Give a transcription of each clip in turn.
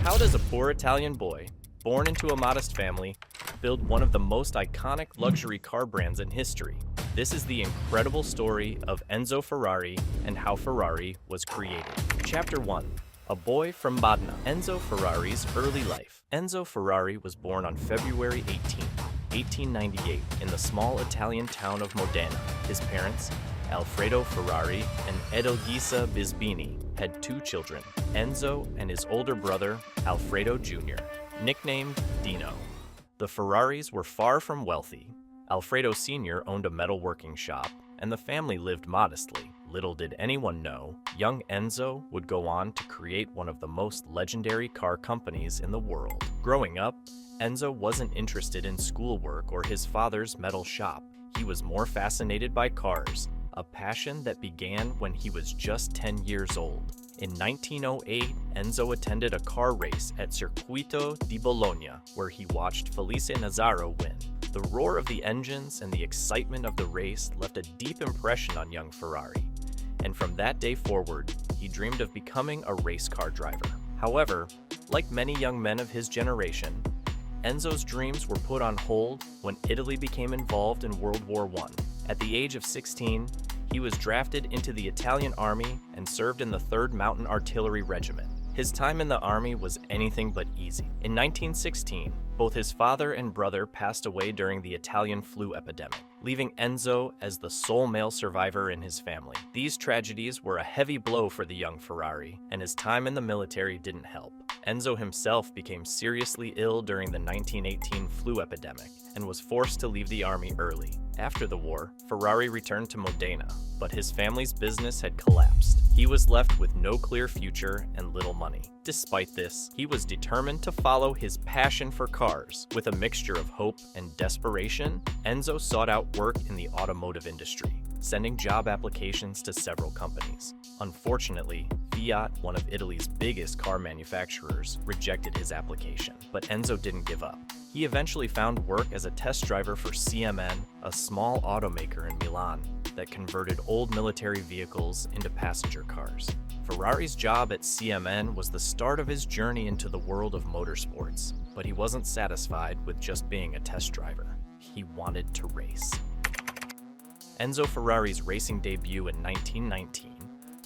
How does a poor Italian boy, born into a modest family, build one of the most iconic luxury car brands in history? This is the incredible story of Enzo Ferrari and how Ferrari was created. Chapter 1. A boy from Modena. Enzo Ferrari's early life. Enzo Ferrari was born on February 18, 1898, in the small Italian town of Modena. His parents, Alfredo Ferrari and Edelgisa Bisbini, had two children, Enzo and his older brother, Alfredo Jr., nicknamed Dino. The Ferraris were far from wealthy. Alfredo Sr. owned a metalworking shop, and the family lived modestly. Little did anyone know, young Enzo would go on to create one of the most legendary car companies in the world. Growing up, Enzo wasn't interested in schoolwork or his father's metal shop. He was more fascinated by cars, a passion that began when he was just 10 years old. In 1908, Enzo attended a car race at Circuito di Bologna, where he watched Felice Nazzaro win. The roar of the engines and the excitement of the race left a deep impression on young Ferrari, and from that day forward, he dreamed of becoming a race car driver. However, like many young men of his generation, Enzo's dreams were put on hold when Italy became involved in World War I. At the age of 16, he was drafted into the Italian army and served in the 3rd Mountain Artillery Regiment. His time in the army was anything but easy. In 1916, both his father and brother passed away during the Italian flu epidemic, leaving Enzo as the sole male survivor in his family. These tragedies were a heavy blow for the young Ferrari, and his time in the military didn't help. Enzo himself became seriously ill during the 1918 flu epidemic and was forced to leave the army early. After the war, Ferrari returned to Modena, but his family's business had collapsed. He was left with no clear future and little money. Despite this, he was determined to follow his passion for cars. With a mixture of hope and desperation, Enzo sought out work in the automotive industry, sending job applications to several companies. Unfortunately, Fiat, one of Italy's biggest car manufacturers, rejected his application, but Enzo didn't give up. He eventually found work as a test driver for CMN, a small automaker in Milan that converted old military vehicles into passenger cars. Ferrari's job at CMN was the start of his journey into the world of motorsports, but he wasn't satisfied with just being a test driver. He wanted to race. Enzo Ferrari's racing debut in 1919,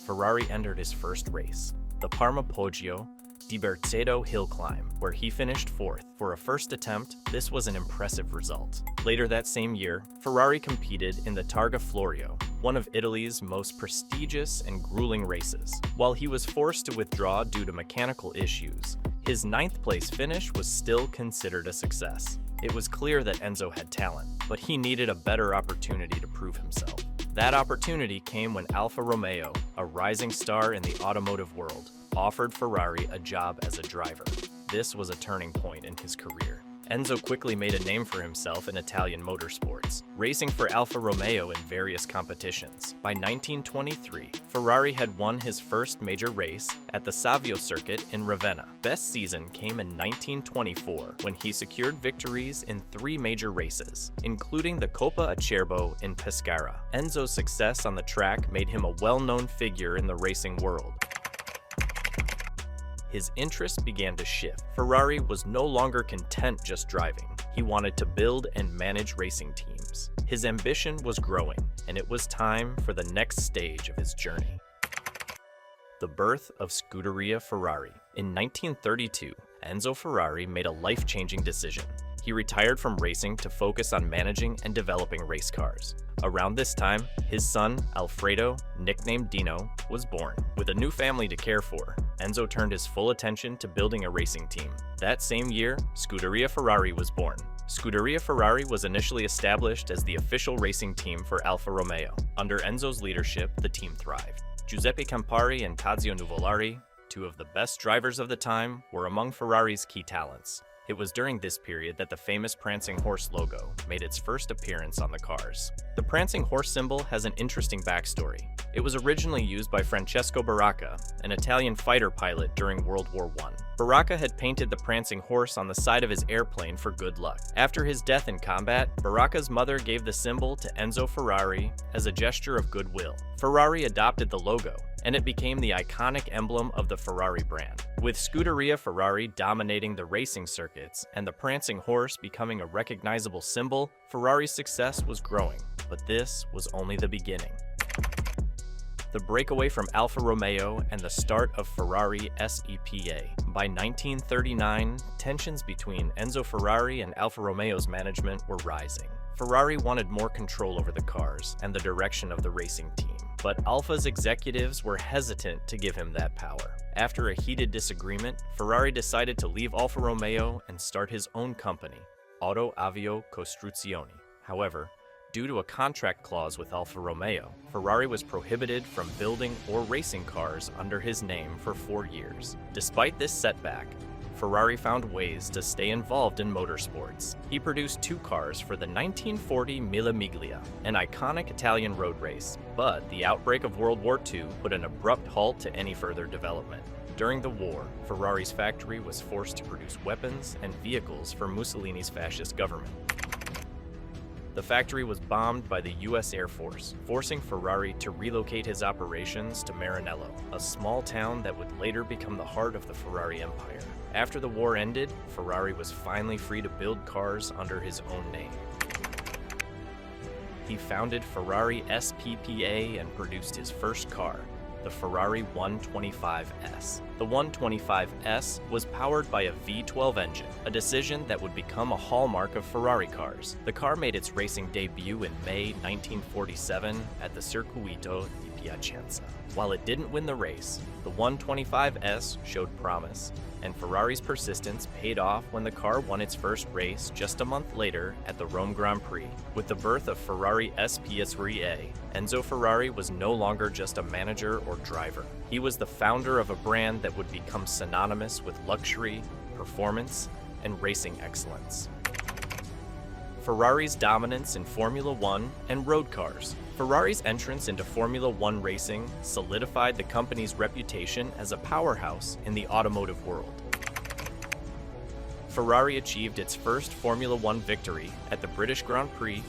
Ferrari entered his first race, the Parma Poggio di Bercedo hill climb, where he finished 4th. For a first attempt, this was an impressive result. Later that same year, Ferrari competed in the Targa Florio, one of Italy's most prestigious and grueling races. While he was forced to withdraw due to mechanical issues, his 9th place finish was still considered a success. It was clear that Enzo had talent, but he needed a better opportunity to prove himself. That opportunity came when Alfa Romeo, a rising star in the automotive world, offered Ferrari a job as a driver. This was a turning point in his career. Enzo quickly made a name for himself in Italian motorsports, racing for Alfa Romeo in various competitions. By 1923, Ferrari had won his first major race at the Savio circuit in Ravenna. Best season came in 1924, when he secured victories in 3 major races, including the Coppa Acerbo in Pescara. Enzo's success on the track made him a well-known figure in the racing world. His interest began to shift. Ferrari was no longer content just driving. He wanted to build and manage racing teams. His ambition was growing, and it was time for the next stage of his journey. The birth of Scuderia Ferrari. In 1932, Enzo Ferrari made a life-changing decision. He retired from racing to focus on managing and developing race cars. Around this time, his son, Alfredo, nicknamed Dino, was born. With a new family to care for, Enzo turned his full attention to building a racing team. That same year, Scuderia Ferrari was born. Scuderia Ferrari was initially established as the official racing team for Alfa Romeo. Under Enzo's leadership, the team thrived. Giuseppe Campari and Tazio Nuvolari, two of the best drivers of the time, were among Ferrari's key talents. It was during this period that the famous prancing horse logo made its first appearance on the cars. The prancing horse symbol has an interesting backstory. It was originally used by Francesco Baracca, an Italian fighter pilot during World War I. Baracca had painted the prancing horse on the side of his airplane for good luck. After his death in combat, Baracca's mother gave the symbol to Enzo Ferrari as a gesture of goodwill. Ferrari adopted the logo, and it became the iconic emblem of the Ferrari brand. With Scuderia Ferrari dominating the racing circuits and the prancing horse becoming a recognizable symbol, Ferrari's success was growing, but this was only the beginning. The breakaway from Alfa Romeo and the start of Ferrari SEPA. By 1939, tensions between Enzo Ferrari and Alfa Romeo's management were rising. Ferrari wanted more control over the cars and the direction of the racing team, but Alfa's executives were hesitant to give him that power. After a heated disagreement, Ferrari decided to leave Alfa Romeo and start his own company, Auto Avio Costruzioni. However, due to a contract clause with Alfa Romeo, Ferrari was prohibited from building or racing cars under his name for 4 years. Despite this setback, Ferrari found ways to stay involved in motorsports. He produced 2 cars for the 1940 Mille Miglia, an iconic Italian road race, but the outbreak of World War II put an abrupt halt to any further development. During the war, Ferrari's factory was forced to produce weapons and vehicles for Mussolini's fascist government. The factory was bombed by the U.S. Air Force, forcing Ferrari to relocate his operations to Maranello, a small town that would later become the heart of the Ferrari empire. After the war ended, Ferrari was finally free to build cars under his own name. He founded Ferrari SPPA and produced his first car, the Ferrari 125S. The 125S was powered by a V12 engine, a decision that would become a hallmark of Ferrari cars. The car made its racing debut in May 1947 at the Circuito di Piacenza. While it didn't win the race, the 125S showed promise, and Ferrari's persistence paid off when the car won its first race just a month later at the Rome Grand Prix. With the birth of Ferrari SPSRE, Enzo Ferrari was no longer just a manager or driver. He was the founder of a brand that would become synonymous with luxury, performance, and racing excellence. Ferrari's dominance in Formula One and road cars. Ferrari's entrance into Formula One racing solidified the company's reputation as a powerhouse in the automotive world. Ferrari achieved its first Formula One victory at the British Grand Prix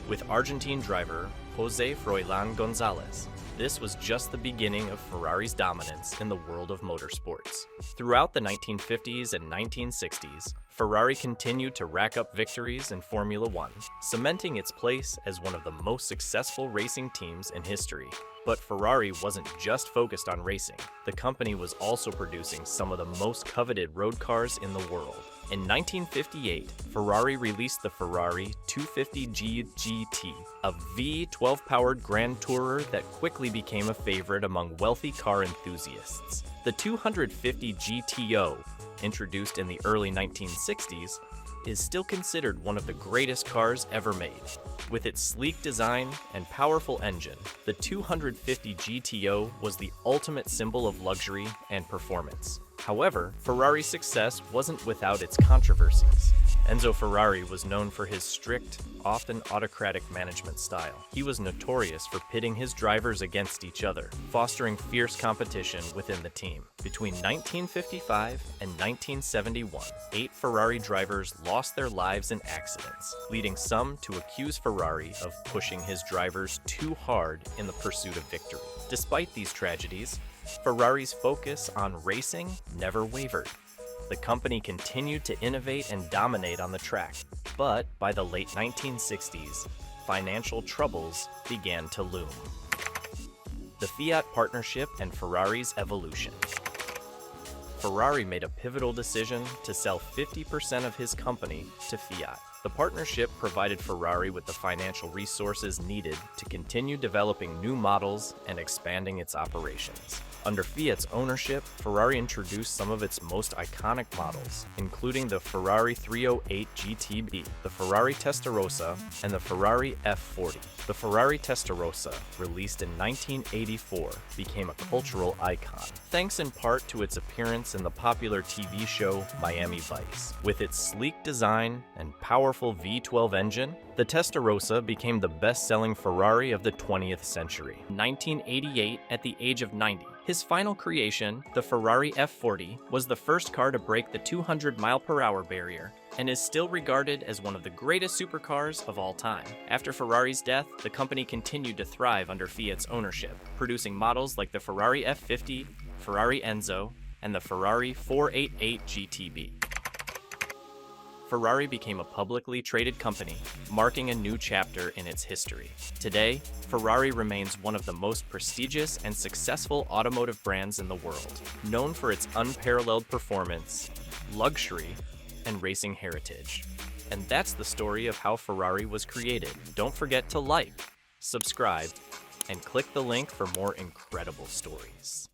with Argentine driver José Froilán González. This was just the beginning of Ferrari's dominance in the world of motorsports. Throughout the 1950s and 1960s, Ferrari continued to rack up victories in Formula One, cementing its place as one of the most successful racing teams in history. But Ferrari wasn't just focused on racing. The company was also producing some of the most coveted road cars in the world. In 1958, Ferrari released the Ferrari 250G GT, a V12-powered Grand Tourer that quickly became a favorite among wealthy car enthusiasts. The 250 GTO, introduced in the early 1960s, is still considered one of the greatest cars ever made. With its sleek design and powerful engine, the 250 GTO was the ultimate symbol of luxury and performance. However, Ferrari's success wasn't without its controversies. Enzo Ferrari was known for his strict, often autocratic management style. He was notorious for pitting his drivers against each other, fostering fierce competition within the team. Between 1955 and 1971, 8 Ferrari drivers lost their lives in accidents, leading some to accuse Ferrari of pushing his drivers too hard in the pursuit of victory. Despite these tragedies, Ferrari's focus on racing never wavered. The company continued to innovate and dominate on the track, but by the late 1960s, financial troubles began to loom. The Fiat partnership and Ferrari's evolution. Ferrari made a pivotal decision to sell 50% of his company to Fiat. The partnership provided Ferrari with the financial resources needed to continue developing new models and expanding its operations. Under Fiat's ownership, Ferrari introduced some of its most iconic models, including the Ferrari 308 GTB, the Ferrari Testarossa, and the Ferrari F40. The Ferrari Testarossa, released in 1984, became a cultural icon, thanks in part to its appearance in the popular TV show Miami Vice. With its sleek design and powerful powerful V12 engine, the Testarossa became the best-selling Ferrari of the 20th century. In 1988, at the age of 90, his final creation, the Ferrari F40, was the first car to break the 200-mile-per-hour barrier and is still regarded as one of the greatest supercars of all time. After Ferrari's death, the company continued to thrive under Fiat's ownership, producing models like the Ferrari F50, Ferrari Enzo, and the Ferrari 488 GTB. Ferrari became a publicly traded company, marking a new chapter in its history. Today, Ferrari remains one of the most prestigious and successful automotive brands in the world, known for its unparalleled performance, luxury, and racing heritage. And that's the story of how Ferrari was created. Don't forget to like, subscribe, and click the link for more incredible stories.